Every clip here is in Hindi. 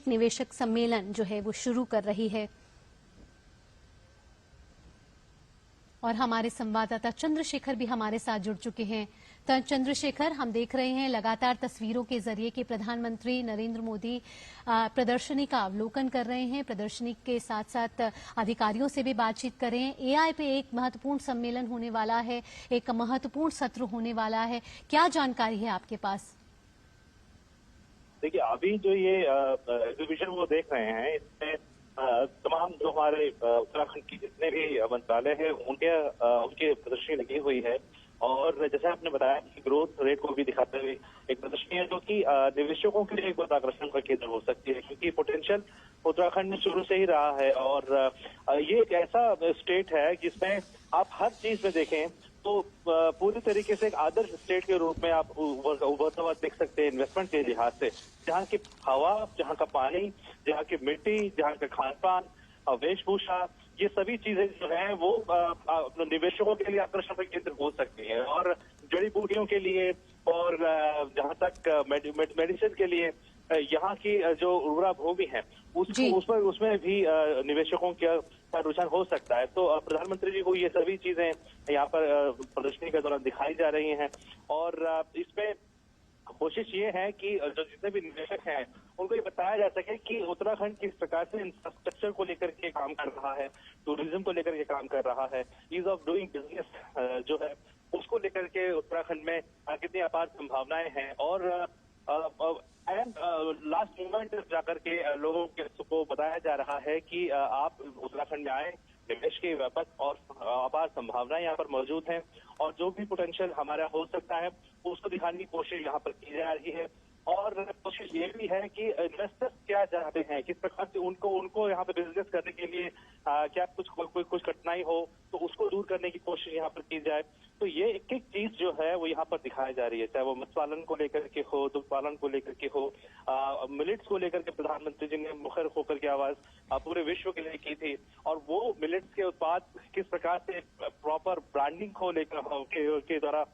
एक निवेशक सम्मेलन जो है वो शुरू कर रही है। और हमारे संवाददाता चंद्रशेखर भी हमारे साथ जुड़ चुके हैं। तो चंद्रशेखर, हम देख रहे हैं लगातार तस्वीरों के जरिए कि प्रधानमंत्री नरेंद्र मोदी प्रदर्शनी का अवलोकन कर रहे हैं, प्रदर्शनी के साथ साथ अधिकारियों से भी बातचीत कर रहे हैं। एआई पे एक महत्वपूर्ण सम्मेलन होने वाला है, एक महत्वपूर्ण सत्र होने वाला है, क्या जानकारी है आपके पास? देखिए, अभी जो ये एग्जीबिशन वो देख रहे हैं, इसमें तमाम जो हमारे उत्तराखंड की जितने भी मंत्रालय हैं उनके प्रदर्शनी लगी हुई है। और जैसे आपने बताया कि ग्रोथ रेट को भी दिखाते हुए एक प्रदर्शनी है जो कि निवेशकों के लिए एक बहुत आकर्षण का केंद्र हो सकती है, क्योंकि पोटेंशियल उत्तराखंड में शुरू से ही रहा है। और ये एक ऐसा स्टेट है जिसमें आप हर चीज में देखें तो पूरी तरीके से एक आदर्श स्टेट के रूप में आप उभरता हुआ देख सकते हैं इन्वेस्टमेंट के लिहाज से। जहाँ की हवा, जहाँ का पानी, जहाँ की मिट्टी, जहाँ का खान पान, वेशभूषा, ये सभी चीजें जो है वो निवेशकों के लिए आकर्षण का केंद्र हो सकती है। और जड़ी बूटियों के लिए और जहाँ तक मेडिसिन के लिए यहाँ की जो उर्वरा भूमि है उसमें भी निवेशकों का रुझान हो सकता है। तो प्रधानमंत्री जी को ये सभी चीजें यहाँ पर प्रदर्शनी के दौरान दिखाई जा रही हैं। और इसमें कोशिश ये है कि जो जितने भी निवेशक हैं उनको ये बताया जा सके कि उत्तराखंड किस प्रकार से इंफ्रास्ट्रक्चर को लेकर के काम कर रहा है, टूरिज्म को लेकर के काम कर रहा है, ईज ऑफ डूइंग बिजनेस जो है उसको लेकर के उत्तराखंड में कितनी अपार संभावनाएं हैं। और एंड लास्ट मोमेंट जाकर के लोगों को बताया जा रहा है कि आप उत्तराखंड में आए, निवेश की व्यापक और अपार संभावनाएं यहाँ पर मौजूद हैं। और जो भी पोटेंशियल हमारा हो सकता है उसको दिखाने की कोशिश यहाँ पर की जा रही है। और कोशिश ये भी है कि इन्वेस्टर्स क्या चाहते हैं, किस प्रकार से उनको यहाँ पे बिजनेस करने के लिए क्या कुछ कठिनाई हो तो उसको दूर करने की कोशिश यहाँ पर की जाए। तो ये एक एक चीज जो है वो यहाँ पर दिखाई जा रही है, चाहे वो मत्स्य पालन को लेकर के हो, दुग्ध पालन को लेकर के हो, मिलेट्स को लेकर के प्रधानमंत्री जी ने मुखर होकर के आवाज पूरे विश्व के लिए की थी। और वो मिलेट्स के उत्पाद किस प्रकार से प्रॉपर ब्रांडिंग को लेकर के द्वारा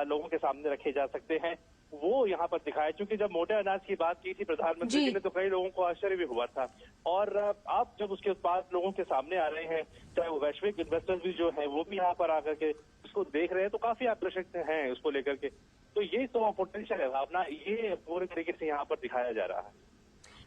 लोगों के सामने रखे जा सकते हैं वो यहाँ पर दिखाया। क्योंकि जब मोटे अनाज की बात की थी प्रधानमंत्री जी ने तो कई लोगों को आश्चर्य भी हुआ था। और अब जब उसके उत्पाद लोगों के सामने आ रहे हैं, चाहे वो वैश्विक इन्वेस्टर्स भी जो है वो भी यहाँ पर आकर के उसको देख रहे हैं, तो काफी आकर्षक हैं उसको लेकर के। तो ये तो पोटेंशियल है भावना, ये पूरे तरीके से यहाँ पर दिखाया जा रहा है।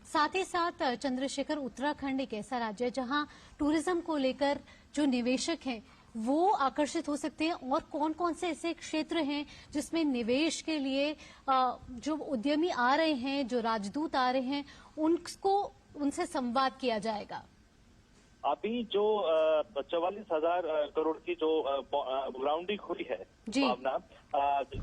साथ ही साथ चंद्रशेखर, उत्तराखंड एक ऐसा राज्य है जहां टूरिज्म को लेकर जो निवेशक हैं वो आकर्षित हो सकते हैं, और कौन कौन से ऐसे क्षेत्र हैं जिसमें निवेश के लिए जो उद्यमी आ रहे हैं, जो राजदूत आ रहे हैं, उनसे संवाद किया जाएगा? अभी जो 44,000 करोड़ की जो ग्राउंडिंग हुई है भावना,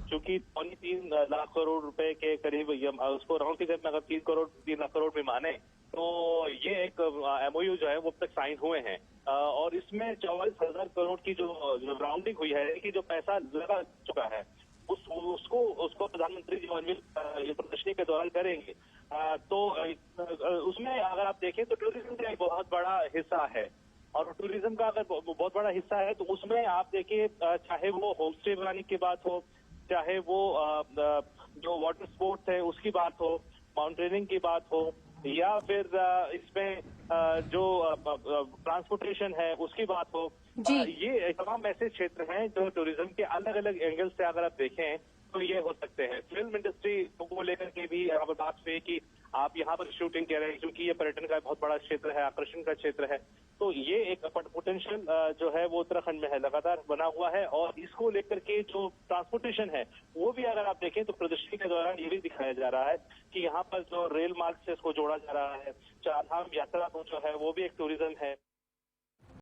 चूंकि 3 लाख करोड़ रुपए के करीब उसको राउंड फिगर में अगर 3 लाख करोड़ भी माने तो ये एक एमओयू जो है वो अब तक साइन हुए हैं। और इसमें 44,000 करोड़ की जो राउंडिंग हुई है कि जो पैसा लगा चुका है उसको प्रधानमंत्री जी ये प्रदर्शनी के दौरान करेंगे। तो उसमें अगर आप देखें तो टूरिज्म का एक बहुत बड़ा हिस्सा है। और टूरिज्म का अगर बहुत बड़ा हिस्सा है तो उसमें आप देखिए, चाहे वो होम स्टे बनाने की बात हो, चाहे वो जो वाटर स्पोर्ट्स है उसकी बात हो, माउंटेनिंग की बात हो, या फिर इसमें जो ट्रांसपोर्टेशन है उसकी बात हो, ये तमाम ऐसे क्षेत्र हैं जो टूरिज्म के अलग अलग एंगल से अगर आप देखें तो ये हो सकते हैं। फिल्म इंडस्ट्री को लेकर के भी यहाँ पर बात हुई कि आप यहाँ पर शूटिंग कर रहे हैं, क्योंकि ये पर्यटन का बहुत बड़ा क्षेत्र है, आकर्षण का क्षेत्र है। तो ये एक पोटेंशियल जो है वो उत्तराखंड में है, लगातार बना हुआ है। और इसको लेकर के जो ट्रांसपोर्टेशन है वो भी अगर आप देखें तो प्रदर्शनी के दौरान ये भी दिखाया जा रहा है कि यहाँ पर जो रेल मार्ग से इसको जोड़ा जा रहा है, चारधाम यात्रा को जो है वो भी एक टूरिज्म है।